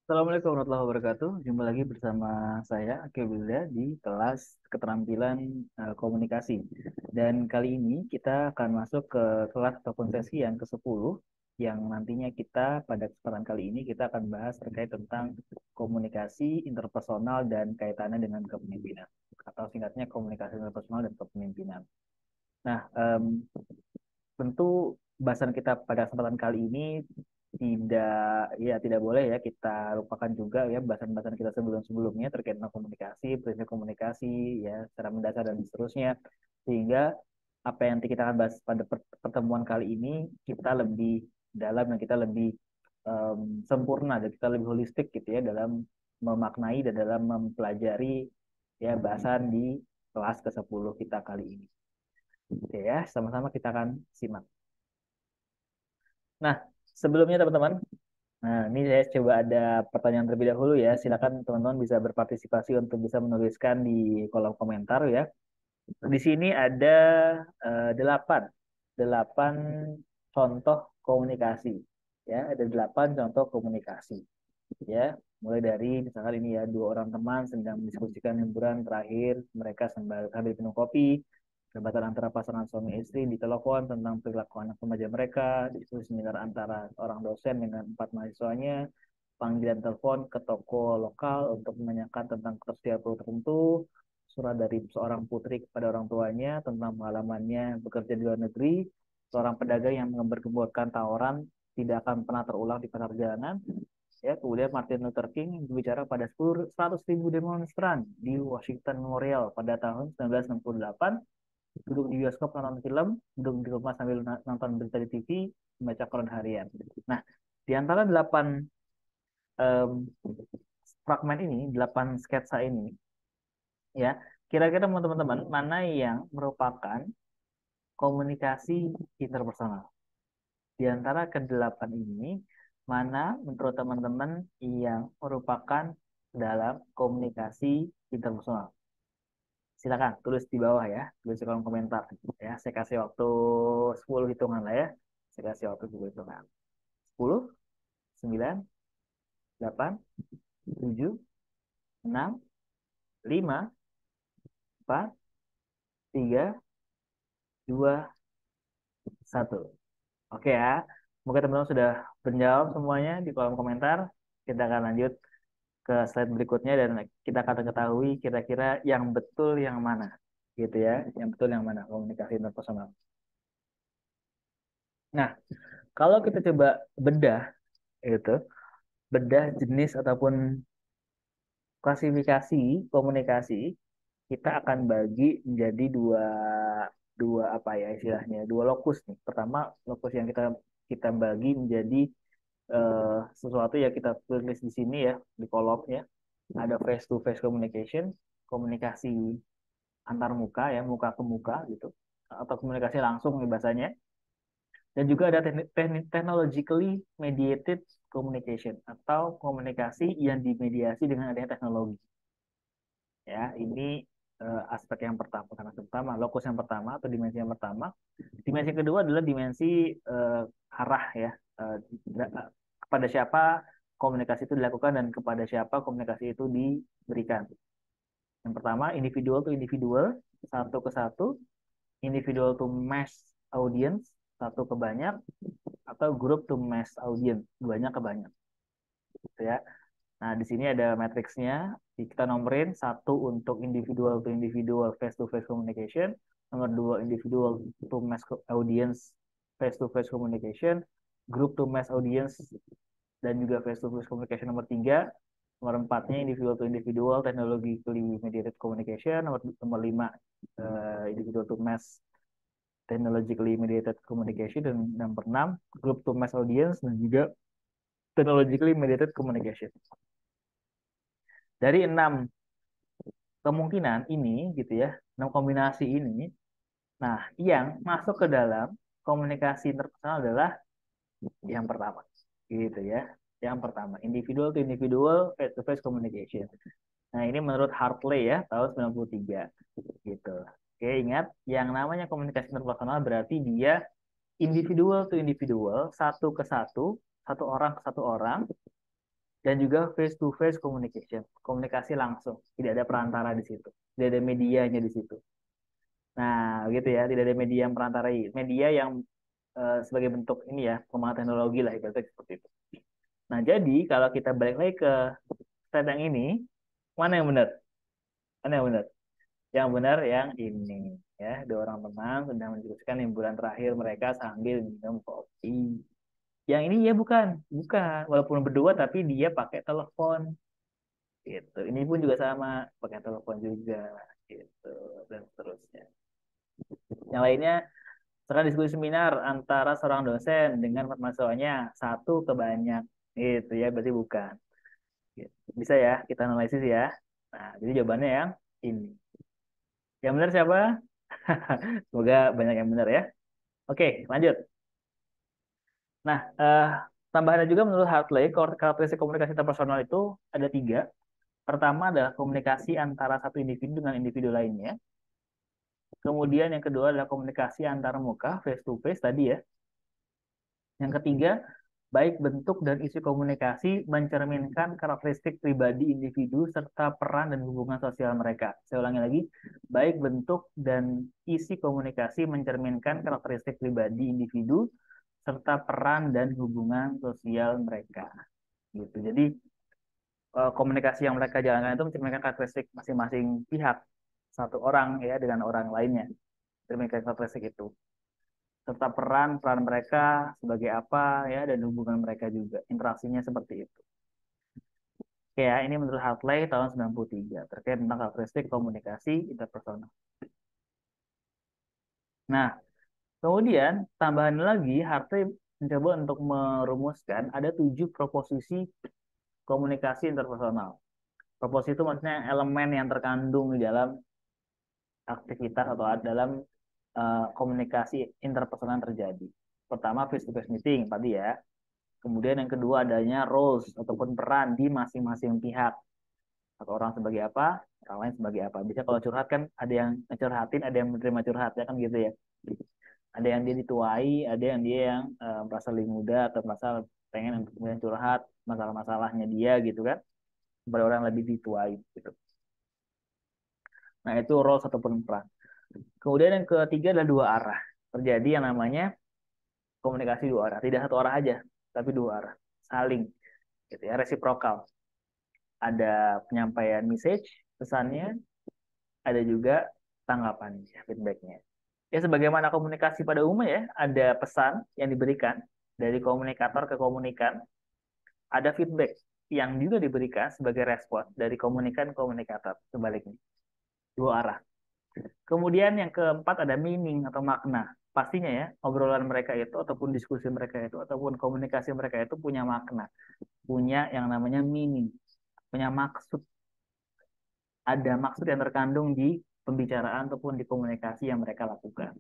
Assalamualaikum warahmatullahi wabarakatuh. Jumpa lagi bersama saya Akil di kelas keterampilan komunikasi. Dan kali ini kita akan masuk ke kelas ataupun sesi yang ke-10 yang nantinya kita pada kesempatan kali ini kita akan bahas terkait tentang komunikasi interpersonal dan kaitannya dengan kepemimpinan atau singkatnya komunikasi interpersonal dan kepemimpinan. Nah, tentu bahasan kita pada kesempatan kali ini tidak tidak boleh ya kita lupakan juga ya bahasan-bahasan kita sebelum-sebelumnya terkait dengan komunikasi, prinsip komunikasi ya secara mendasar dan seterusnya sehingga apa yang nanti kita akan bahas pada pertemuan kali ini kita lebih dalam dan kita lebih sempurna dan kita lebih holistik gitu ya dalam memaknai dan dalam mempelajari ya bahasan di kelas ke-10 kita kali ini. Oke ya, sama-sama kita akan simak. Nah, sebelumnya teman-teman, nah ini saya coba ada pertanyaan terlebih dahulu ya. Silakan teman-teman bisa berpartisipasi untuk bisa menuliskan di kolom komentar ya. Di sini ada delapan, delapan contoh komunikasi ya. Ada delapan contoh komunikasi ya. Mulai dari misalkan ini ya dua orang teman sedang mendiskusikan liburan terakhir mereka sambil minum kopi, perdebatan antara pasangan suami istri di telepon tentang perilaku anak remaja mereka, diskusi seminar antara orang dosen dengan empat mahasiswanya, panggilan telepon ke toko lokal untuk menanyakan tentang ketersediaan produk tertentu, surat dari seorang putri kepada orang tuanya tentang pengalamannya bekerja di luar negeri, seorang pedagang yang menggembar-gemborkan tawaran tidak akan pernah terulang di pasar jalanan, ya kemudian Martin Luther King berbicara pada 100.000 demonstran di Washington Memorial pada tahun 1968, duduk di bioskop nonton film, duduk di rumah sambil nonton berita di TV, membaca koran harian. Nah, di antara 8 um, fragmen ini, 8 sketsa ini, ya kira-kira teman-teman mana yang merupakan komunikasi interpersonal? Di antara kedelapan ini, mana menurut teman-teman yang merupakan dalam komunikasi interpersonal? Silakan tulis di bawah ya, tulis di kolom komentar ya. Saya kasih waktu 10 hitungan lah ya. Saya kasih waktu 10 hitungan. 10, 9, 8, 7, 6, 5, 4, 3, 2, 1. Oke ya. Semoga teman-teman sudah menjawab semuanya di kolom komentar. Kita akan lanjut ke slide berikutnya dan kita akan ketahui kira-kira yang betul yang mana. Gitu ya. Yang betul yang mana komunikasi interpersonal. Nah, kalau kita coba bedah gitu, bedah jenis ataupun klasifikasi komunikasi, kita akan bagi menjadi dua dua apa ya istilahnya, dua lokus nih. Pertama, lokus yang kita kita bagi menjadi sesuatu yang kita tulis di sini ya di kolomnya. Ada face to face communication, komunikasi antar muka ya, muka ke muka gitu, atau komunikasi langsung nih bahasanya. Dan juga ada technologically mediated communication atau komunikasi yang dimediasi dengan adanya teknologi. Ya, ini aspek yang pertama, karena pertama, lokus yang pertama atau dimensi yang pertama. Dimensi kedua adalah dimensi arah ya, uh, kepada siapa komunikasi itu dilakukan dan kepada siapa komunikasi itu diberikan. Yang pertama, individual to individual, satu ke satu, individual to mass audience, satu ke banyak, atau group to mass audience, banyak ke banyak. Gitu ya. Nah, di sini ada matriksnya. Kita nomorin satu untuk individual to individual face to face communication, nomor dua individual to mass audience face to face communication, group to mass audience dan juga face to face communication nomor tiga, nomor empatnya individual to individual technologically mediated communication, nomor lima individual to mass technologically mediated communication, dan nomor enam group to mass audience dan juga technologically mediated communication. Dari enam kemungkinan ini gitu ya, enam kombinasi ini, nah yang masuk ke dalam komunikasi interpersonal adalah yang pertama gitu ya, yang pertama individual to individual face to face communication. Nah ini menurut Hartley ya tahun 93 gitu. Oke, ingat yang namanya komunikasi interpersonal berarti dia individual to individual, satu ke satu, satu orang ke satu orang, dan juga face to face communication, komunikasi langsung, tidak ada perantara di situ, tidak ada medianya di situ. Nah, gitu ya, tidak ada media yang perantarai, media yang sebagai bentuk ini ya, pengembangan teknologi lah, ibaratnya seperti itu. Nah, jadi kalau kita balik lagi ke slide yang ini, mana yang benar? Mana yang benar? Yang benar yang ini ya, dua orang teman sedang menjelaskan liburan terakhir mereka sambil minum kopi. Yang ini ya bukan, bukan. Walaupun berdua tapi dia pakai telepon gitu. Ini pun juga sama, pakai telepon juga gitu dan seterusnya. Yang lainnya, setelah diskusi seminar antara seorang dosen dengan mahasiswanya satu ke banyak. Itu ya berarti bukan. Gitu. Bisa ya kita analisis ya. Nah, jadi jawabannya yang ini. Yang benar siapa? Semoga banyak yang benar ya. Oke, lanjut. Nah, tambahannya juga menurut Hartley, karakteristik komunikasi interpersonal itu ada tiga. Pertama adalah komunikasi antara satu individu dengan individu lainnya. Kemudian yang kedua adalah komunikasi antar muka, face to face tadi ya. Yang ketiga, baik bentuk dan isi komunikasi mencerminkan karakteristik pribadi individu serta peran dan hubungan sosial mereka. Saya ulangi lagi, baik bentuk dan isi komunikasi mencerminkan karakteristik pribadi individu serta peran dan hubungan sosial mereka. Gitu. Jadi komunikasi yang mereka jalankan itu mencerminkan karakteristik masing-masing pihak, satu orang ya dengan orang lainnya, mencerminkan karakteristik itu serta peran mereka sebagai apa ya dan hubungan mereka juga interaksinya seperti itu. Oke ya, ini menurut Hartley tahun 93 terkait tentang karakteristik komunikasi interpersonal. Nah, kemudian tambahan lagi Hartley mencoba untuk merumuskan ada 7 proposisi komunikasi interpersonal. Proposisi itu maksudnya elemen yang terkandung di dalam aktivitas atau dalam komunikasi interpersonal yang terjadi. Pertama, face to face meeting tadi ya. Kemudian yang kedua adanya roles ataupun peran di masing-masing pihak. Atau orang sebagai apa, orang lain sebagai apa. Bisa kalau curhat kan ada yang ngecurhatin, ada yang menerima curhat ya kan gitu ya. Ada yang dia dituai, ada yang dia yang merasa lebih muda atau merasa pengen untuk kemudian curhat masalah-masalahnya dia gitu kan kepada orang yang lebih dituai gitu. Nah itu roles ataupun peran. Kemudian yang ketiga adalah dua arah. Terjadi yang namanya komunikasi dua arah. Tidak satu arah aja, tapi dua arah. Saling gitu ya, resiprokal. Ada penyampaian message, pesannya, ada juga tanggapannya, feedbacknya. Ya, sebagaimana komunikasi pada umumnya ya, ada pesan yang diberikan dari komunikator ke komunikan, ada feedback yang juga diberikan sebagai respon dari komunikan komunikator sebaliknya, dua arah. Kemudian yang keempat ada meaning atau makna. Pastinya ya, obrolan mereka itu ataupun diskusi mereka itu ataupun komunikasi mereka itu punya makna, punya yang namanya meaning, punya maksud, ada maksud yang terkandung di pembicaraan ataupun di komunikasi yang mereka lakukan.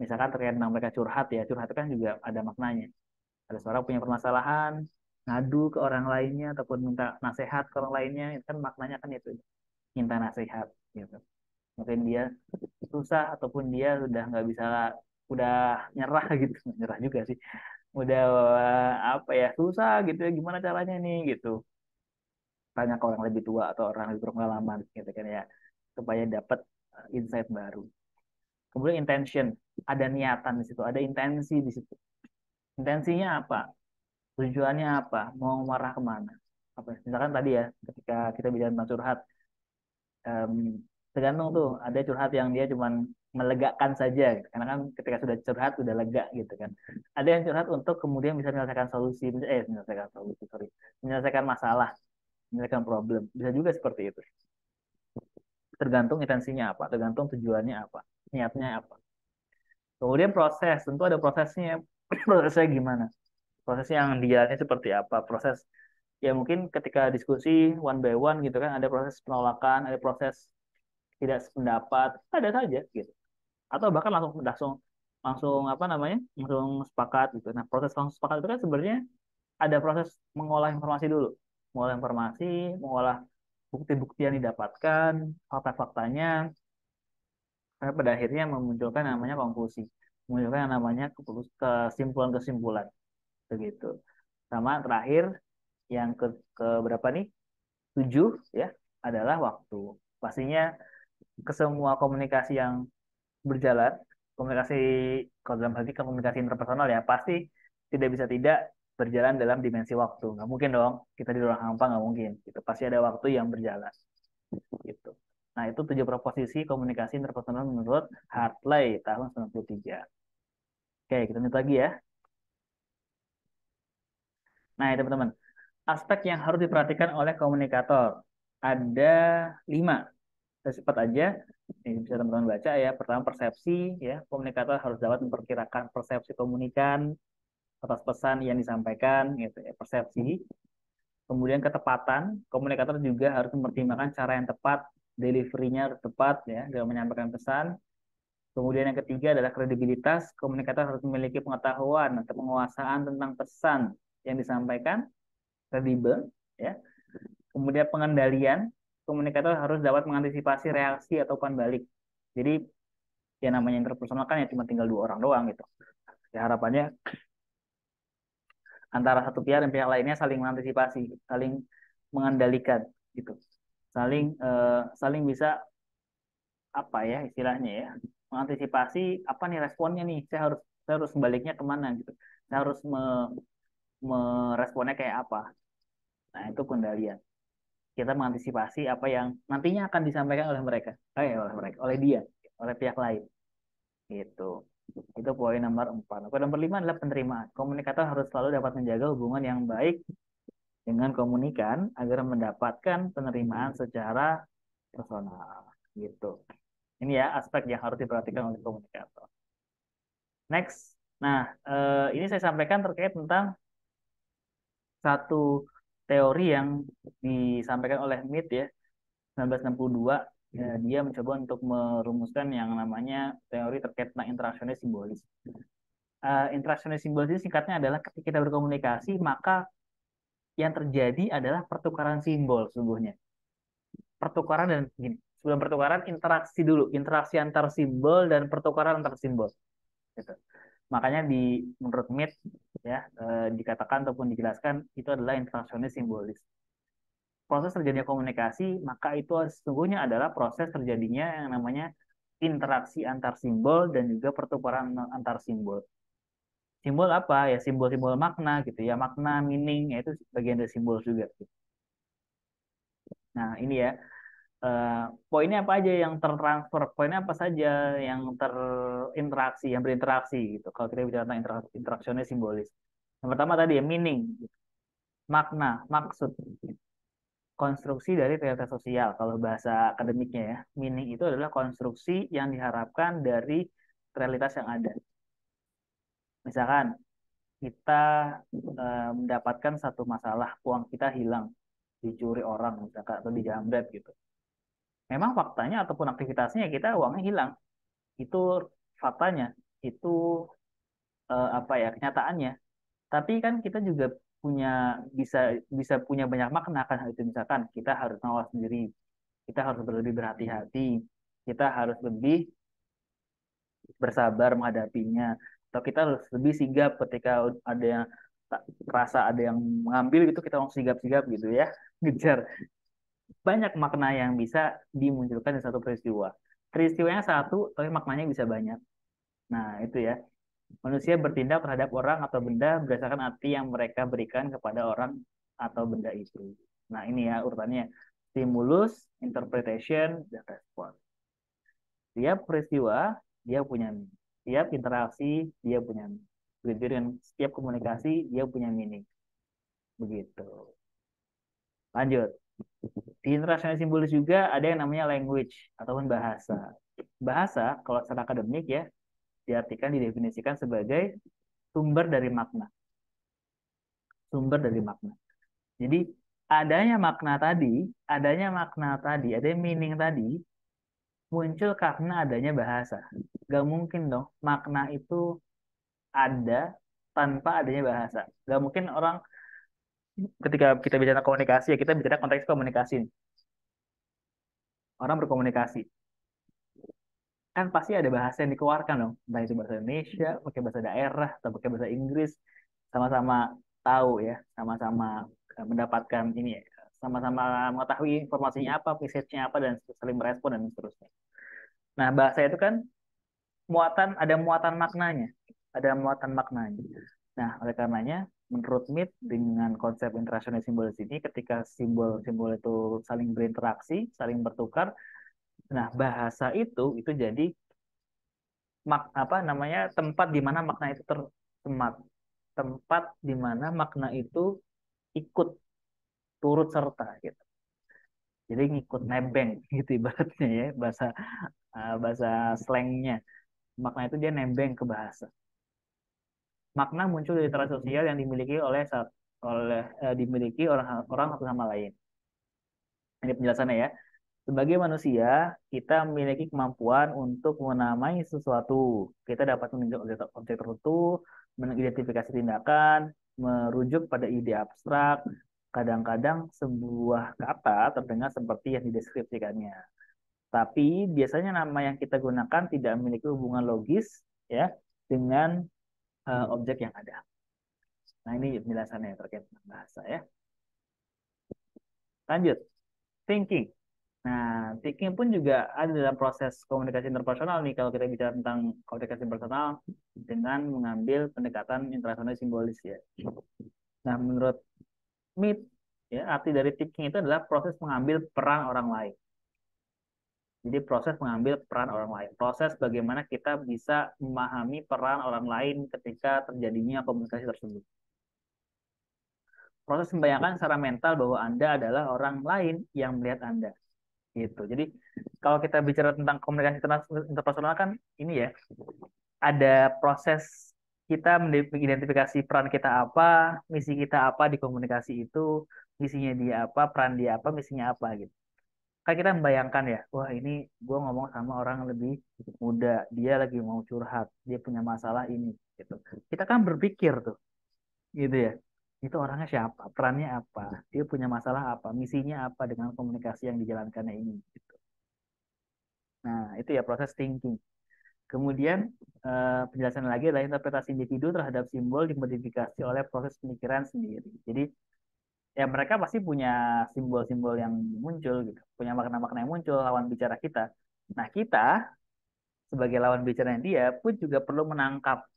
Misalkan terkait dengan mereka curhat ya, curhat itu kan juga ada maknanya. Ada seorang punya permasalahan, ngadu ke orang lainnya ataupun minta nasihat ke orang lainnya, itu kan maknanya kan itu, minta nasihat gitu. Mungkin dia susah ataupun dia sudah nggak bisa, udah nyerah gitu, nyerah juga sih, udah apa ya susah gitu ya, gimana caranya nih gitu, tanya ke orang lebih tua atau orang lebih berpengalaman gitu kan ya, supaya dapat insight baru. Kemudian intention, ada niatan di situ, ada intensi di situ. Intensinya apa? Tujuannya apa? Mau marah kemana? Apa? Misalkan tadi ya, ketika kita bicara tentang curhat, em, tergantung tuh. Ada curhat yang dia cuman melegakan saja, gitu. Karena kan ketika sudah curhat udah lega gitu kan. Ada yang curhat untuk kemudian bisa menyelesaikan solusi, menyelesaikan solusi, sorry, menyelesaikan masalah, menyelesaikan problem. Bisa juga seperti itu. Tergantung intensinya apa, tergantung tujuannya apa, niatnya apa. Kemudian proses, tentu ada prosesnya. Prosesnya gimana? Proses yang dijalani seperti apa? Proses ya mungkin ketika diskusi one by one gitu kan ada proses penolakan, ada proses tidak sependapat, ada saja gitu. Atau bahkan langsung langsung langsung apa namanya? Langsung sepakat gitu. Nah, proses langsung sepakat itu kan sebenarnya ada proses mengolah informasi dulu. Mengolah informasi, mengolah bukti-bukti yang didapatkan, fakta-faktanya, sampai pada akhirnya memunculkan yang namanya konklusi, memunculkan yang namanya kesimpulan-kesimpulan begitu. Sama terakhir ke berapa nih? 7 ya adalah waktu. Pastinya ke semua komunikasi yang berjalan, komunikasi kalau dalam hal ini komunikasi interpersonal ya pasti tidak bisa tidak berjalan dalam dimensi waktu. Nggak mungkin dong kita di ruang hampa, nggak mungkin. Gitu. Pasti ada waktu yang berjalan. Gitu. Nah itu 7 proposisi komunikasi interpersonal menurut Hartley tahun 93. Oke kita lanjut lagi ya. Nah ya teman-teman, aspek yang harus diperhatikan oleh komunikator ada 5. Saya cepat aja. Ini bisa teman-teman baca ya. Pertama persepsi ya. Komunikator harus dapat memperkirakan persepsi komunikan atas pesan yang disampaikan gitu ya. Persepsi. Kemudian ketepatan. Komunikator juga harus mempertimbangkan cara yang tepat, delivery-nya harus tepat ya dalam menyampaikan pesan. Kemudian yang ketiga adalah kredibilitas. Komunikator harus memiliki pengetahuan atau penguasaan tentang pesan yang disampaikan, kredibel ya. Kemudian pengendalian, komunikator harus dapat mengantisipasi reaksi atau umpan balik. Jadi ya namanya interpersonal kan ya cuma tinggal 2 orang doang gitu. Ya harapannya antara satu pihak dan pihak lainnya saling mengantisipasi, saling mengendalikan gitu. Saling bisa apa ya istilahnya ya, mengantisipasi apa nih responnya nih. Saya harus sebaliknya kemana gitu. Saya harus meresponnya kayak apa. Nah, itu pengendalian. Kita mengantisipasi apa yang nantinya akan disampaikan oleh dia, oleh pihak lain. Gitu. Itu poin nomor 4. Poin nomor 5 adalah penerimaan. Komunikator harus selalu dapat menjaga hubungan yang baik dengan komunikan agar mendapatkan penerimaan secara personal. Gitu. Ini ya aspek yang harus diperhatikan oleh komunikator. Next. Nah, ini saya sampaikan terkait tentang satu teori yang disampaikan oleh Mead ya, 1962. Ya, dia mencoba untuk merumuskan yang namanya teori terkait tentang interaksionis simbolis. Interaksionis simbolis ini singkatnya adalah ketika kita berkomunikasi, maka yang terjadi adalah pertukaran simbol sesungguhnya. Pertukaran dan gini, sebelum pertukaran interaksi dulu, interaksi antar simbol dan pertukaran antar simbol. Gitu. Makanya menurut Mead ya dikatakan ataupun dijelaskan itu adalah interaksionis simbolis. Proses terjadinya komunikasi, maka itu sesungguhnya adalah proses terjadinya yang namanya interaksi antar simbol dan juga pertukaran antar simbol. Simbol apa? Ya simbol-simbol makna gitu ya, makna, meaning, ya itu bagian dari simbol juga. Nah ini ya, poinnya apa aja yang tertransfer, poinnya apa saja yang terinteraksi, yang berinteraksi gitu. Kalau kita bicara tentang interaksionnya simbolis. Yang pertama tadi ya meaning, makna, maksud, konstruksi dari realitas sosial. Kalau bahasa akademiknya ya, meaning itu adalah konstruksi yang diharapkan dari realitas yang ada. Misalkan kita mendapatkan satu masalah, uang kita hilang, dicuri orang misalkan atau dijamret gitu. Memang faktanya ataupun aktivitasnya kita uangnya hilang. Itu faktanya, itu apa ya kenyataannya. Tapi kan kita juga punya bisa bisa punya banyak makna kan hal itu, misalkan kita harus mawas diri, kita harus lebih berhati-hati, kita harus lebih bersabar menghadapinya, atau kita harus lebih sigap ketika ada yang rasa ada yang mengambil gitu, kita langsung sigap-sigap gitu ya ngejar. Banyak makna yang bisa dimunculkan di satu peristiwa. Peristiwanya satu tapi maknanya bisa banyak. Nah itu ya, manusia bertindak terhadap orang atau benda berdasarkan arti yang mereka berikan kepada orang atau benda itu. Nah ini ya urutannya, stimulus, interpretation, dan respon. Tiap peristiwa dia punya meaning. Tiap interaksi dia punya meaning. Begitu dengan setiap komunikasi dia punya meaning. Begitu. Lanjut. Di international simbolis juga ada yang namanya language ataupun bahasa. Bahasa kalau secara akademik ya diartikan didefinisikan sebagai sumber dari makna. Sumber dari makna. Jadi adanya makna tadi, ada meaning tadi muncul karena adanya bahasa. Gak mungkin dong makna itu ada tanpa adanya bahasa. Gak mungkin orang ketika kita bicara komunikasi ya kita bicara konteks komunikasi. Orang berkomunikasi kan pasti ada bahasa yang dikeluarkan dong. Entah itu bahasa Indonesia, pakai bahasa daerah, atau pakai bahasa Inggris, sama-sama tahu ya, sama-sama mendapatkan ini ya, sama-sama mengetahui informasinya apa, message-nya apa, dan saling merespon dan seterusnya. Nah, bahasa itu kan ada muatan maknanya, ada muatan maknanya. Nah, oleh karenanya, menurut Mead dengan konsep interasional simbolis ini, ketika simbol-simbol itu saling berinteraksi, saling bertukar, nah bahasa itu jadi apa namanya tempat di mana makna itu tersemat, tempat di mana makna itu ikut turut serta gitu. Jadi ngikut nebeng gitu ibaratnya ya bahasa slangnya. Makna itu dia nembeng ke bahasa. Makna muncul dari interaksi sosial yang dimiliki dimiliki orang satu sama lain. Ini penjelasannya ya. Sebagai manusia, kita memiliki kemampuan untuk menamai sesuatu. Kita dapat menunjuk objek tertentu, mengidentifikasi tindakan, merujuk pada ide abstrak. Kadang-kadang sebuah kata terdengar seperti yang dideskripsikannya. Tapi biasanya nama yang kita gunakan tidak memiliki hubungan logis ya dengan objek yang ada. Nah, ini penjelasannya terkait dengan bahasa ya. Lanjut, thinking. Nah, thinking pun juga ada dalam proses komunikasi interpersonal nih kalau kita bicara tentang komunikasi personal dengan mengambil pendekatan interasional simbolis ya. Nah, menurut Mead ya arti dari thinking itu adalah proses mengambil peran orang lain. Jadi proses mengambil peran orang lain, proses bagaimana kita bisa memahami peran orang lain ketika terjadinya komunikasi tersebut. Proses membayangkan secara mental bahwa Anda adalah orang lain yang melihat Anda. Gitu. Jadi kalau kita bicara tentang komunikasi interpersonal kan ini ya, ada proses kita mengidentifikasi peran kita apa, misi kita apa di komunikasi itu, misinya dia apa, peran dia apa, misinya apa gitu. Kan kita membayangkan ya, wah ini gue ngomong sama orang lebih muda, dia lagi mau curhat, dia punya masalah ini gitu. Kita kan berpikir tuh, gitu ya. Itu orangnya siapa, perannya apa, dia punya masalah apa, misinya apa dengan komunikasi yang dijalankannya ini gitu. Nah, itu ya proses thinking. Kemudian penjelasan lagi adalah interpretasi individu terhadap simbol dimodifikasi oleh proses pemikiran sendiri. Jadi ya mereka pasti punya simbol-simbol yang muncul gitu, punya makna-makna yang muncul lawan bicara kita. Nah kita sebagai lawan bicaranya dia pun juga perlu menangkap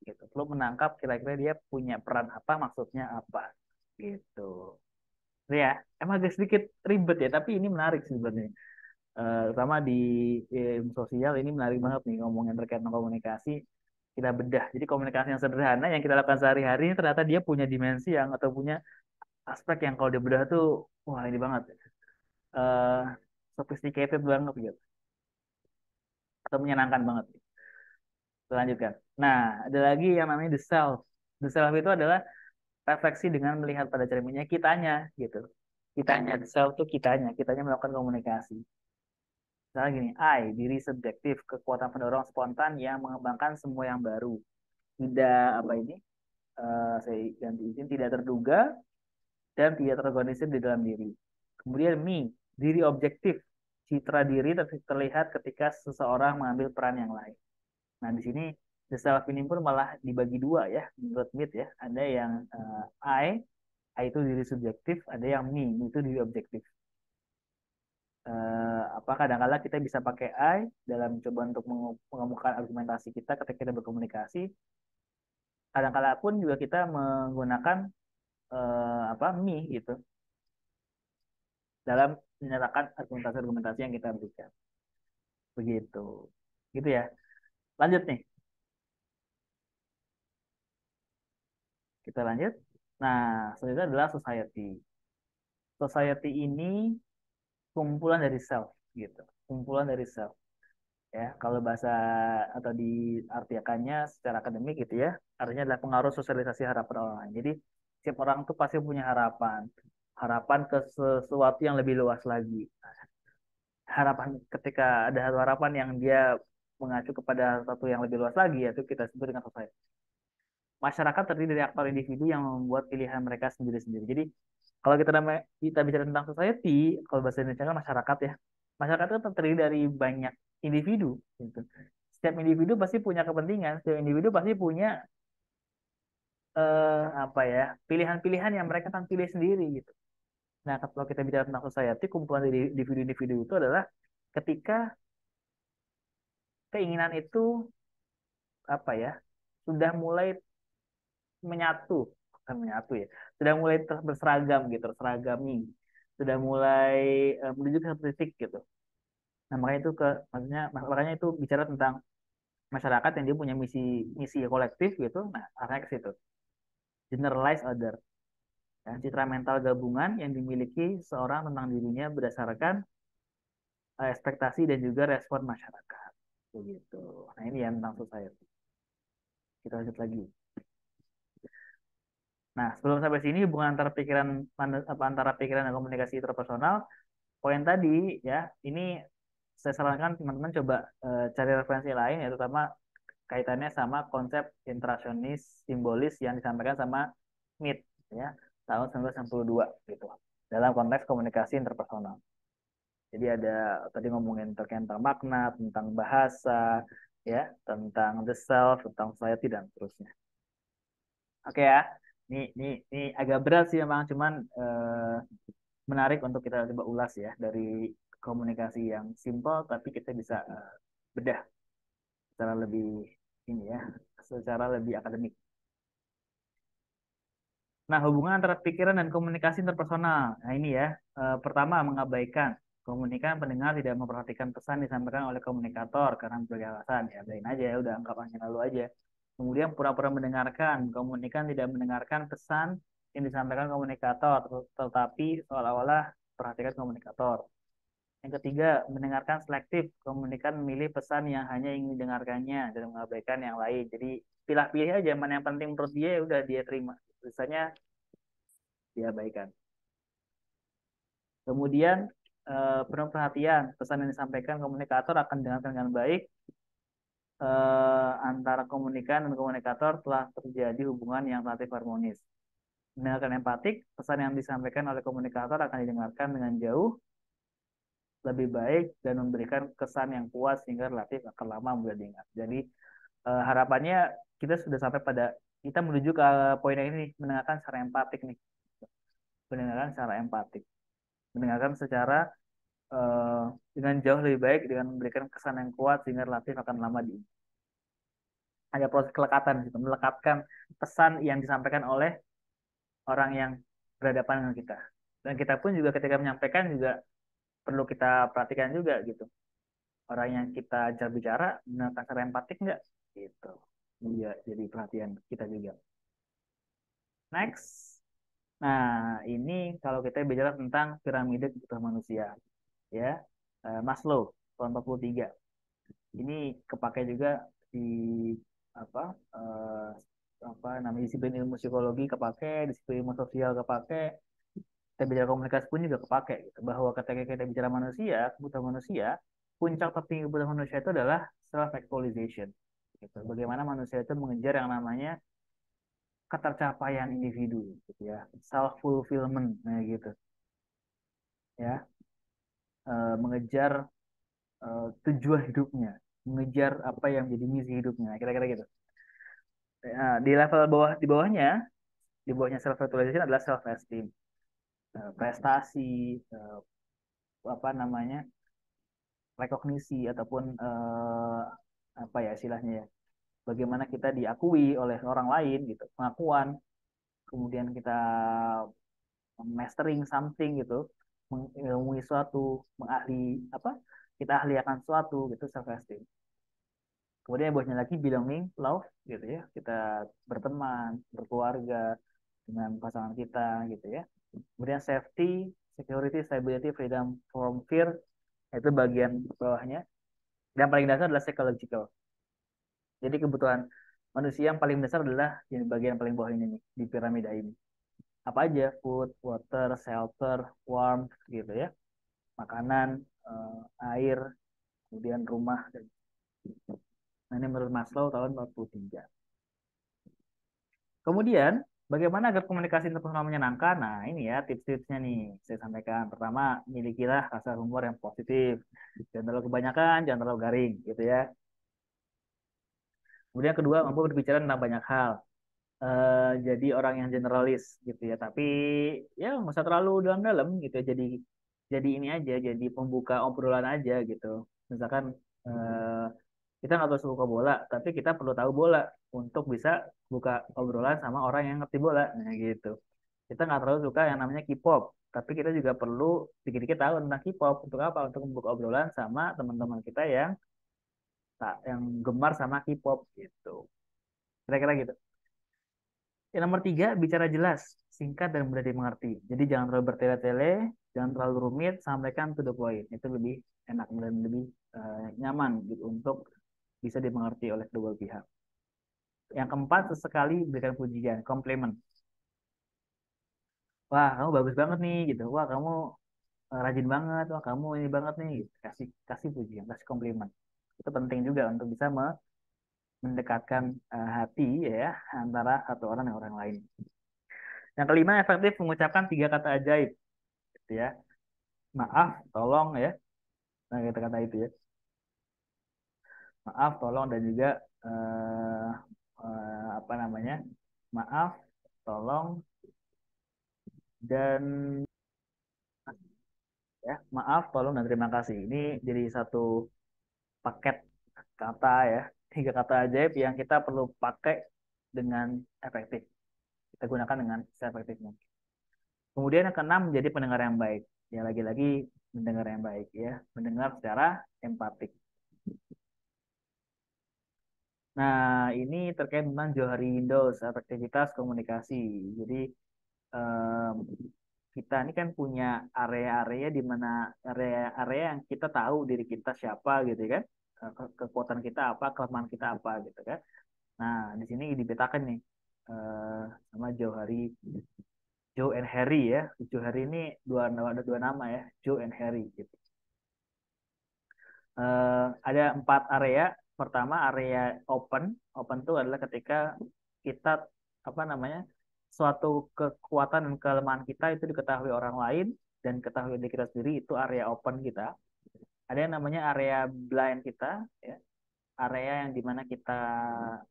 gitu, perlu menangkap kira-kira dia punya peran apa, maksudnya apa gitu. Ya, emang agak sedikit ribet ya, tapi ini menarik sih sebenarnya. Terutama di ilmu sosial ini menarik banget nih ngomongin terkait dengan komunikasi kita bedah. Jadi komunikasi yang sederhana yang kita lakukan sehari-hari ini ternyata dia punya dimensi yang atau punya aspek yang kalau dia bedah tuh wah ini banget uh, sophisticated banget gitu atau menyenangkan banget. Lanjutkan. Nah, ada lagi yang namanya the self. The self itu adalah refleksi dengan melihat pada cerminnya kitanya gitu. Kitanya, the self tuh kitanya melakukan komunikasi. Misalnya gini, I, diri subjektif, kekuatan pendorong spontan yang mengembangkan semua yang baru. Tidak apa ini? Saya ganti izin, tidak terduga dan tidak terorganisir di dalam diri. Kemudian me, diri objektif, citra diri terlihat ketika seseorang mengambil peran yang lain. Nah, di sini the self ini pun malah dibagi dua ya, menurut Mead ya. Ada yang I itu diri subjektif, ada yang me itu diri objektif. Apa kadang-kala kita bisa pakai I dalam coba untuk mengemukakan argumentasi kita ketika kita berkomunikasi. Kadang-kala pun juga kita menggunakan apa me gitu dalam menyatakan argumentasi-argumentasi yang kita berikan. Begitu. Gitu ya. Lanjut nih. Kita lanjut. Nah, selanjutnya adalah society. Society ini kumpulan dari self gitu. Kumpulan dari self. Ya, kalau bahasa atau diartikannya secara akademik gitu ya, artinya adalah pengaruh sosialisasi harapan orang lain. Jadi setiap orang tuh pasti punya harapan, harapan ke sesuatu yang lebih luas lagi. Harapan ketika ada satu harapan yang dia mengacu kepada sesuatu yang lebih luas lagi, yaitu kita sebut dengan society. Masyarakat terdiri dari aktor individu yang membuat pilihan mereka sendiri-sendiri. Jadi kalau kita bicara tentang society, kalau bahasa Indonesia kan masyarakat ya. Masyarakat itu terdiri dari banyak individu. Gitu. Setiap individu pasti punya kepentingan, setiap individu pasti punya apa ya, pilihan-pilihan yang mereka akan pilih sendiri gitu. Nah, kalau kita bicara tentang society, kumpulan dari individu-individu itu adalah ketika keinginan itu apa ya, sudah mulai menyatu, bukan menyatu ya, sudah mulai berseragam gitu, terseragami, sudah mulai menuju ke satu titik gitu. Nah, makanya itu makanya itu bicara tentang masyarakat yang dia punya misi misi kolektif gitu. Nah, arahnya ke situ. Generalized order, ya, citra mental gabungan yang dimiliki seorang tentang dirinya berdasarkan ekspektasi dan juga respon masyarakat. Begitu. Nah, ini yang tentang society. Kita lanjut lagi. Nah, sebelum sampai sini hubungan antara antara pikiran dan komunikasi interpersonal, poin tadi ya, ini saya sarankan teman-teman coba cari referensi lain ya, terutama kaitannya sama konsep interasionis simbolis yang disampaikan sama Smith ya tahun 1962 gitu dalam konteks komunikasi interpersonal. Jadi ada tadi ngomongin terkait tentang makna, tentang bahasa, ya, tentang the self, tentang society dan seterusnya. Oke ya, ini agak berat sih memang, cuman menarik untuk kita coba ulas ya dari komunikasi yang simple, tapi kita bisa bedah secara lebih ini ya, secara lebih akademik. Nah, hubungan antara pikiran dan komunikasi interpersonal. Nah, ini ya. Pertama, mengabaikan. Komunikan pendengar tidak memperhatikan pesan disampaikan oleh komunikator karena berbagai alasan. Ya, biarin aja ya, udah anggap aja lalu aja. Kemudian pura-pura mendengarkan. Komunikan tidak mendengarkan pesan yang disampaikan komunikator, tetapi seolah-olah perhatikan komunikator. Yang ketiga, mendengarkan selektif. Komunikan memilih pesan yang hanya ingin didengarkannya dan mengabaikan yang lain. Jadi pilih-pilih aja mana yang penting menurut dia, ya udah dia terima. Misalnya diabaikan. Kemudian penuh perhatian, pesan yang disampaikan komunikator akan didengarkan dengan baik. Antara komunikan dan komunikator telah terjadi hubungan yang relatif harmonis. Mendengarkan empatik, pesan yang disampaikan oleh komunikator akan didengarkan dengan jauh lebih baik dan memberikan kesan yang kuat sehingga relatif akan lama mudah diingat. Jadi harapannya kita sudah sampai pada kita menuju ke poin yang ini, mendengarkan secara empatik nih, mendengarkan secara empatik, mendengarkan secara eh, dengan jauh lebih baik dengan memberikan kesan yang kuat sehingga relatif akan lama di ada proses kelekatan gitu, melekatkan pesan yang disampaikan oleh orang yang berhadapan dengan kita, dan kita pun juga ketika menyampaikan juga perlu kita perhatikan juga gitu, orang yang kita ajak bicara menggunakan cara empatik nggak gitu. Iya, jadi perhatian kita juga. Next. Nah, ini kalau kita bicara tentang piramida kebutuhan manusia ya, Maslow tahun 43. Ini kepakai juga di apa eh, apa namanya disiplin ilmu psikologi, kepake disiplin ilmu sosial, kepake kita bicara komunikasi pun juga kepake gitu. Bahwa ketika kita bicara manusia, kebutuhan manusia, puncak tertinggi kebutuhan manusia itu adalah self actualization gitu. Bagaimana manusia itu mengejar yang namanya ketercapaian individu gitu ya, self fulfillment nah gitu ya. Mengejar tujuan hidupnya, mengejar apa yang menjadi misi hidupnya, kira-kira gitu. Nah, di level bawah di bawahnya self actualization adalah self esteem, prestasi, apa namanya, rekognisi ataupun apa ya istilahnya ya, bagaimana kita diakui oleh orang lain gitu, pengakuan, kemudian kita mastering something gitu, mengilmui suatu, mengahli apa, kita ahli akan suatu gitu, self esteem. Kemudian yang bawahnya lagi belonging, love gitu ya. Kita berteman, berkeluarga dengan pasangan kita gitu ya. Kemudian safety, security, stability, freedom from fear, itu bagian bawahnya. Dan paling dasar adalah psychological. Jadi kebutuhan manusia yang paling besar adalah yang bagian paling bawah ini nih, di piramida ini. Apa aja? Food, water, shelter, warmth gitu ya. Makanan, air, kemudian rumah. Nah, ini menurut Maslow tahun 43. Kemudian, bagaimana agar komunikasi interpersonal menyenangkan? Nah, ini ya tips-tipsnya nih saya sampaikan. Pertama, milikilah rasa humor yang positif. Jangan terlalu kebanyakan, jangan terlalu garing, gitu ya. Kemudian kedua, mampu berbicara tentang banyak hal. jadi orang yang generalis gitu ya. Tapi ya nggak usah terlalu dalam-dalam gitu ya. Jadi ini aja, jadi pembuka obrolan aja gitu. Misalkan eh, kita nggak terus suka bola, tapi kita perlu tahu bola untuk bisa buka obrolan sama orang yang ngerti bola. Nah gitu. Kita nggak terlalu suka yang namanya K-pop, tapi kita juga perlu dikit-dikit tahu tentang K-pop. Untuk apa? Untuk membuka obrolan sama teman-teman kita yang yang gemar sama K-pop gitu. Kira-kira gitu. Yang nomor tiga, bicara jelas, singkat dan mudah dimengerti. Jadi jangan terlalu bertele-tele, jangan terlalu rumit, sampaikan to the point. Itu lebih enak dan lebih nyaman gitu untuk bisa dimengerti oleh kedua pihak. Yang keempat, sesekali berikan pujian, komplimen. Wah, kamu bagus banget nih gitu. Wah, kamu rajin banget. Wah, kamu ini banget nih. Gitu. Kasih kasih pujian, kasih komplimen. Itu penting juga untuk bisa mendekatkan hati ya antara satu orang dan orang lain. Yang kelima, efektif mengucapkan tiga kata ajaib, gitu ya. Maaf, tolong ya. Nah, kata-kata itu ya. Maaf, tolong dan juga eh, apa namanya? Maaf, tolong dan ya, maaf, tolong dan terima kasih. Ini jadi satu paket kata ya, tiga kata ajaib yang kita perlu pakai dengan efektif. Kita gunakan dengan seefektif mungkin. Kemudian yang keenam menjadi pendengar yang baik. Ya lagi-lagi mendengar yang baik ya, mendengar secara empatik. Nah, ini terkait tentang Johari Windows, efektivitas komunikasi. Jadi, em, kita ini kan punya area-area di mana area-area yang kita tahu diri kita siapa gitu kan. Kekuatan kita apa, kelemahan kita apa gitu kan. Nah, di sini dipetakan nih eh, sama Johari, Joe and Harry ya. Joe Harry ini ada dua nama ya, Joe and Harry gitu. Ada empat area. Pertama area open. Open itu adalah ketika kita apa namanya suatu kekuatan dan kelemahan kita itu diketahui orang lain dan ketahui diri kita sendiri itu area open kita. Ada yang namanya area blind kita, ya. Area yang dimana kita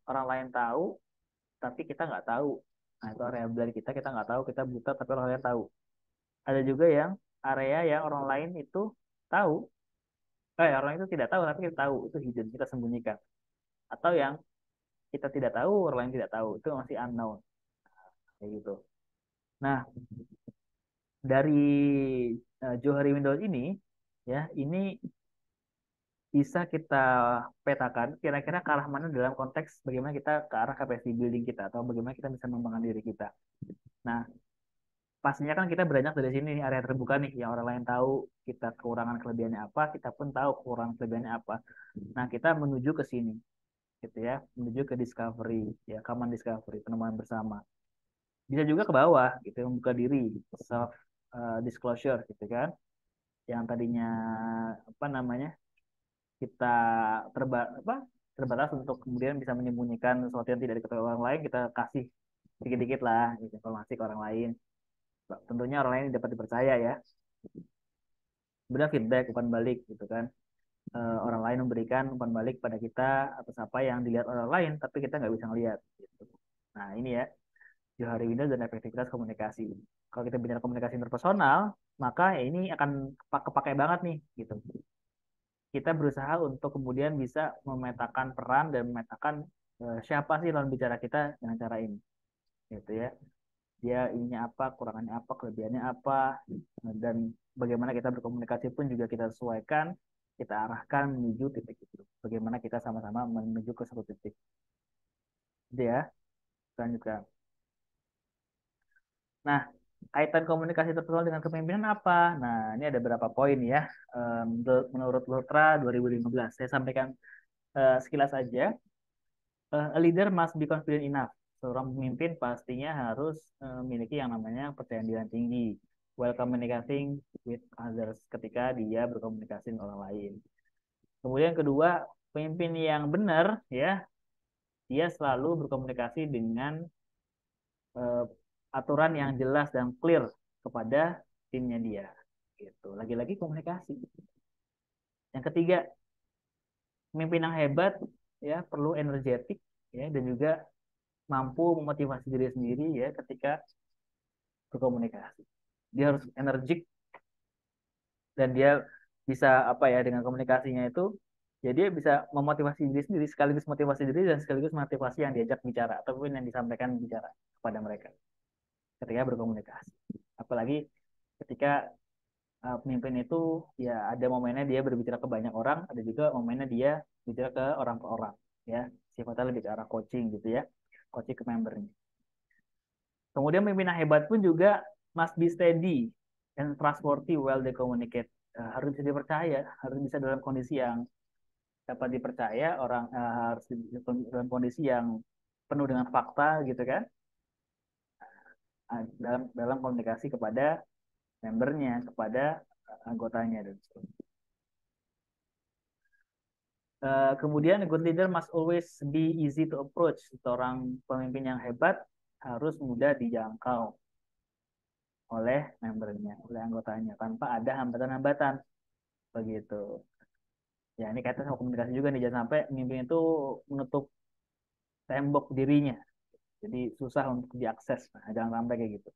orang lain tahu tapi kita nggak tahu. Nah itu area blind kita nggak tahu kita buta tapi orang lain tahu. Ada juga yang area yang orang lain itu tahu orang itu tidak tahu tapi kita tahu itu hidden kita sembunyikan atau yang kita tidak tahu orang lain tidak tahu itu masih unknown kayak gitu. Nah dari Johari Windows ini ya ini bisa kita petakan kira-kira ke arah mana dalam konteks bagaimana kita ke arah capacity building kita atau bagaimana kita bisa mengembangkan diri kita. Nah pastinya kan kita beranjak dari sini area terbuka nih yang orang lain tahu kita kekurangan kelebihannya apa kita pun tahu kekurangan kelebihannya apa. Nah kita menuju ke sini gitu ya menuju ke discovery ya common discovery penemuan bersama bisa juga ke bawah gitu membuka diri self disclosure gitu kan yang tadinya apa namanya kita terbatas untuk kemudian bisa menyembunyikan sesuatu yang tidak diketahui orang lain kita kasih dikit-dikit lah gitu, informasi ke orang lain tentunya orang lain dapat dipercaya ya kemudian feedback umpan balik gitu kan orang lain memberikan umpan balik pada kita atas apa yang dilihat orang lain tapi kita nggak bisa ngelihat gitu. Nah ini ya Johari Windows dan efektivitas komunikasi. Kalau kita bicara komunikasi interpersonal, maka ya ini akan kepake banget nih, gitu. Kita berusaha untuk kemudian bisa memetakan peran dan memetakan siapa sih lawan bicara kita dengan cara ini, gitu ya. Dia ininya apa, kurangannya apa, kelebihannya apa, dan bagaimana kita berkomunikasi pun juga kita sesuaikan, kita arahkan menuju titik itu. Bagaimana kita sama-sama menuju ke satu titik. Itu ya, lanjutkan. Nah, kaitan komunikasi terpersonal dengan kepemimpinan apa? Nah, ini ada beberapa poin ya. Menurut Lutra 2015, saya sampaikan sekilas saja. A leader must be confident enough. Seorang pemimpin pastinya harus memiliki yang namanya percayaan diri yang tinggi. While communicating with others ketika dia berkomunikasi dengan orang lain. Kemudian kedua, pemimpin yang benar ya, dia selalu berkomunikasi dengan eh, aturan yang jelas dan clear kepada timnya dia. Gitu. Lagi-lagi komunikasi. Yang ketiga, pemimpin yang hebat ya perlu energetik ya dan juga mampu memotivasi diri sendiri ya ketika berkomunikasi. Dia harus energik dan dia bisa apa ya dengan komunikasinya itu ya dia bisa memotivasi diri sendiri sekaligus motivasi diri dan sekaligus motivasi yang diajak bicara ataupun yang disampaikan bicara kepada mereka ketika berkomunikasi. Apalagi ketika pemimpin itu ya ada momennya dia berbicara ke banyak orang, ada juga momennya dia bicara ke orang per orang ya. Sifatnya lebih ke arah coaching gitu ya. Coaching ke membernya. Kemudian pimpinan hebat pun juga must be steady and trustworthy while they communicate. Harus bisa dipercaya, harus bisa dalam kondisi yang dapat dipercaya, orang harus dalam kondisi yang penuh dengan fakta gitu kan, dalam komunikasi kepada membernya, kepada anggotanya dan sebagainya. Kemudian good leader must always be easy to approach. Seorang pemimpin yang hebat harus mudah dijangkau oleh membernya, oleh anggotanya, tanpa ada hambatan-hambatan begitu. Ya ini kaitan sama komunikasi juga nih, jangan sampai pemimpin itu menutup tembok dirinya, jadi susah untuk diakses. Nah, jangan sampai kayak gitu.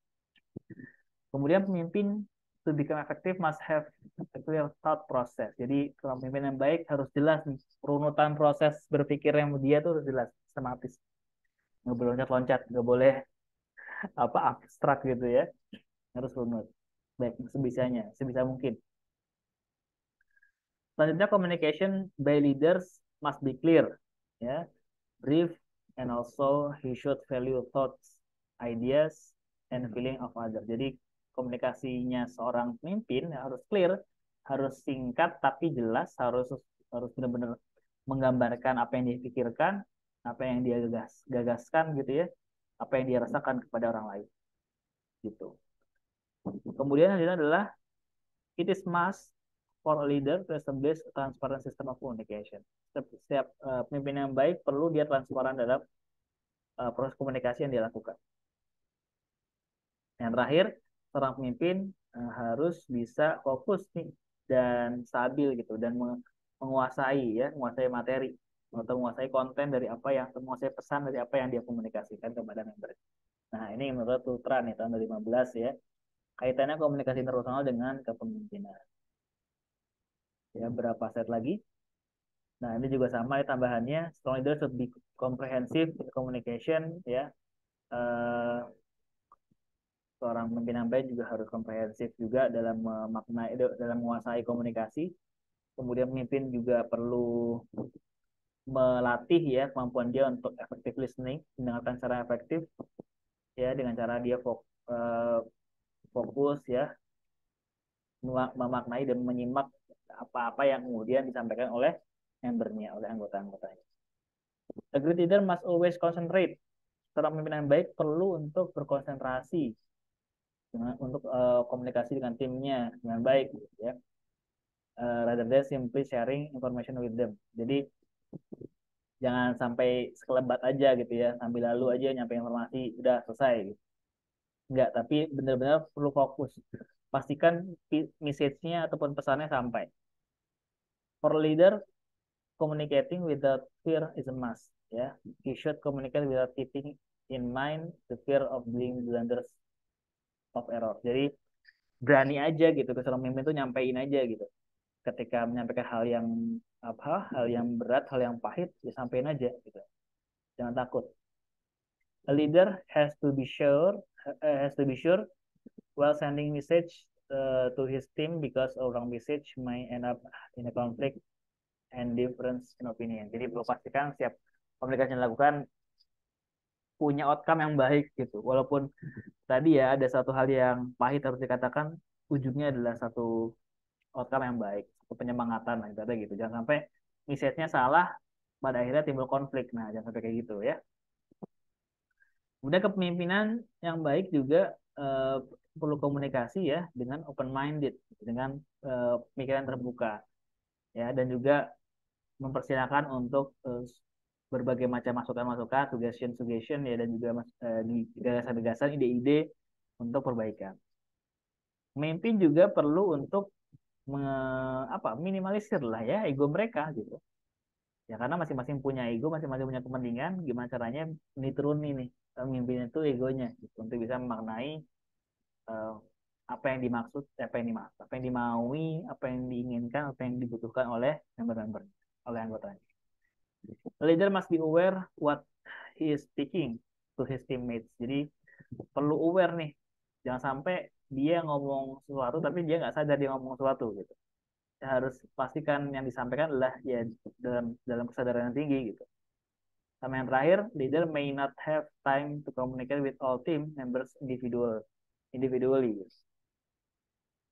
Kemudian pemimpin to become effective must have a clear thought process. Jadi kalau pemimpin yang baik harus jelas nih, runutan proses berpikir yang dia tuh harus jelas, sistematis. Nggak boleh loncat-loncat, nggak boleh apa abstrak gitu ya. Harus runut. Baik, sebisanya, sebisa mungkin. Selanjutnya communication by leaders must be clear, ya, brief, and also he should value thoughts, ideas, and feeling of others. Jadi komunikasinya seorang pemimpin ya harus clear, harus singkat tapi jelas, harus harus benar-benar menggambarkan apa yang dia pikirkan, apa yang dia gagaskan gitu ya, apa yang dia rasakan kepada orang lain gitu. Kemudian yang adalah it is must for a leader to establish a transparent system of communication. Setiap pemimpin yang baik perlu dia transparan dalam proses komunikasi yang dia lakukan. Yang terakhir, seorang pemimpin harus bisa fokus nih dan stabil gitu dan menguasai ya, menguasai materi atau menguasai konten dari apa yang menguasai pesan dari apa yang dia komunikasikan kepada member. Nah, ini menurut Tutra nih tahun 2015 ya. Kaitannya komunikasi interpersonal dengan kepemimpinan. Ya, berapa set lagi? Nah, ini juga sama ya tambahannya. Strong leader should be comprehensive communication ya. Uh, Seorang pemimpin yang baik juga harus komprehensif juga dalam memaknai dalam menguasai komunikasi. Kemudian pemimpin juga perlu melatih ya kemampuan dia untuk effective listening, mendengarkan secara efektif ya dengan cara dia fokus ya memaknai dan menyimak apa-apa yang kemudian disampaikan oleh membernya, oleh anggota-anggotanya. A great leader must always concentrate. Seorang pemimpin yang baik perlu untuk berkonsentrasi untuk komunikasi dengan timnya dengan baik ya. Rather than simply sharing information with them. Jadi jangan sampai sekelebat aja gitu ya, sambil lalu aja nyampe informasi udah selesai gitu. Enggak, tapi benar-benar perlu fokus. Pastikan message-nya ataupun pesannya sampai. For leader, communicating without fear is a must. Ya, he should communicate without keeping in mind the fear of being blunders of error. Jadi berani aja gitu ke seorang pemimpin tuh nyampein aja gitu. Ketika menyampaikan hal yang berat, hal yang pahit, disampaikan aja gitu. Jangan takut. A leader has to be sure while sending message to his team because a wrong message may end up in a conflict and difference in opinion. Jadi perlu pastikan setiap komunikasi yang dilakukan punya outcome yang baik gitu. Walaupun tadi ya ada satu hal yang pahit harus dikatakan, ujungnya adalah satu outcome yang baik, satu penyemangatan lah gitu. Jangan sampai message-nya salah, pada akhirnya timbul konflik. Nah, jangan sampai kayak gitu ya. Kemudian kepemimpinan yang baik juga perlu komunikasi ya dengan open minded, dengan pemikiran terbuka ya dan juga mempersilahkan untuk berbagai macam masukan-masukan, suggestion ya dan juga gagasan-gagasan, ide-ide untuk perbaikan. Pemimpin juga perlu untuk minimalisir lah ya ego mereka gitu. Ya karena masing-masing punya ego, masing-masing punya kepentingan, gimana caranya diturunin nih pemimpin itu egonya gitu, untuk bisa memaknai eh, apa yang dimaksud, apa yang dimaui, apa yang diinginkan, apa yang dibutuhkan oleh member-member, oleh anggotanya. The leader must be aware what he is speaking to his teammates. Jadi perlu aware nih, jangan sampai dia ngomong sesuatu tapi dia nggak sadar dia ngomong sesuatu gitu. Ya, harus pastikan yang disampaikan adalah ya dalam dalam kesadaran yang tinggi gitu. Sama yang terakhir, leader may not have time to communicate with all team members individually.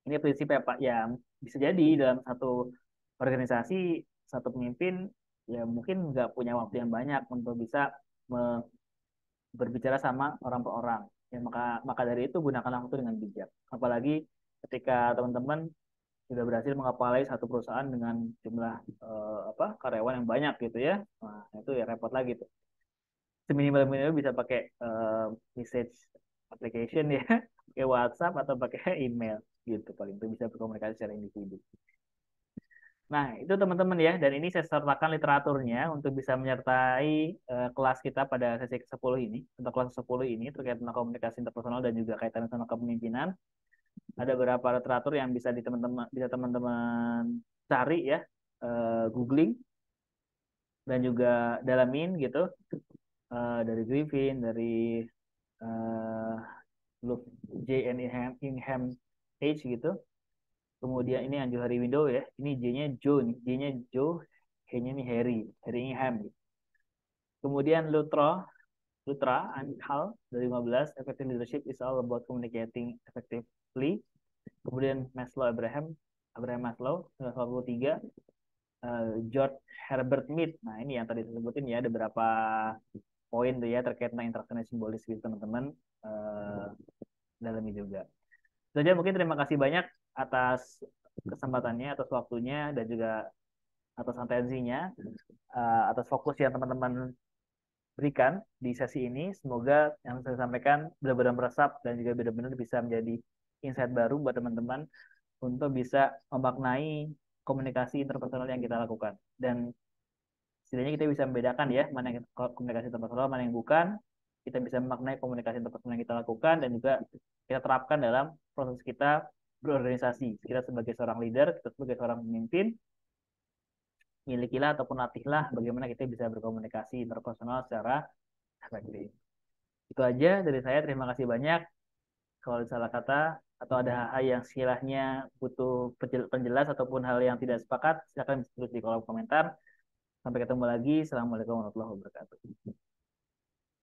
Ini prinsip ya Pak, ya bisa jadi dalam satu organisasi, satu pemimpin ya mungkin nggak punya waktu yang banyak untuk bisa berbicara sama orang per orang. Ya, maka dari itu gunakanlah waktu dengan bijak. Apalagi ketika teman-teman sudah berhasil mengepalai satu perusahaan dengan jumlah karyawan yang banyak gitu ya. Nah, itu ya repot lagi tuh. Seminimal-minimal bisa pakai message application ya, pakai WhatsApp atau pakai email gitu paling itu bisa berkomunikasi secara individu. Nah, itu teman-teman ya, dan ini saya sertakan literaturnya untuk bisa menyertai kelas kita pada sesi ke-10 ini, untuk kelas 10 ini terkait tentang komunikasi interpersonal dan juga kaitannya sama kepemimpinan. Ada beberapa literatur yang bisa teman-teman cari ya, googling dan juga dalamin gitu, dari Griffin, dari uh, Look J and Ingham H gitu. Kemudian ini yang Johari Window ya. Ini J-nya Joe nih. J-nya Joe, H-nya ini Harry Ingham. Kemudian Lutra and Hal dari 15, Effective Leadership is all about communicating effectively. Kemudian Abraham Maslow 1943, George Herbert Mead. Nah, ini yang tadi saya sebutin ya, ada beberapa poin tuh ya terkait tentang interaksi simbolis gitu teman-teman. Dalam ini juga. Saja mungkin terima kasih banyak atas kesempatannya, atas waktunya, dan juga atas atensinya, atas fokus yang teman-teman berikan di sesi ini. Semoga yang saya sampaikan benar-benar meresap dan juga benar-benar bisa menjadi insight baru buat teman-teman untuk bisa memaknai komunikasi interpersonal yang kita lakukan. Dan setidaknya kita bisa membedakan ya mana yang komunikasi interpersonal, mana yang bukan. Kita bisa memaknai komunikasi interpersonal yang kita lakukan dan juga kita terapkan dalam proses kita berorganisasi. Kita sebagai seorang leader, kita sebagai seorang pemimpin, milikilah ataupun latihlah bagaimana kita bisa berkomunikasi interpersonal secara efektif. Itu aja dari saya. Terima kasih banyak. Kalau ada salah kata atau ada hal yang sekiranya butuh penjelas ataupun hal yang tidak sepakat, silakan tulis di kolom komentar. Sampai ketemu lagi. Assalamualaikum warahmatullahi wabarakatuh.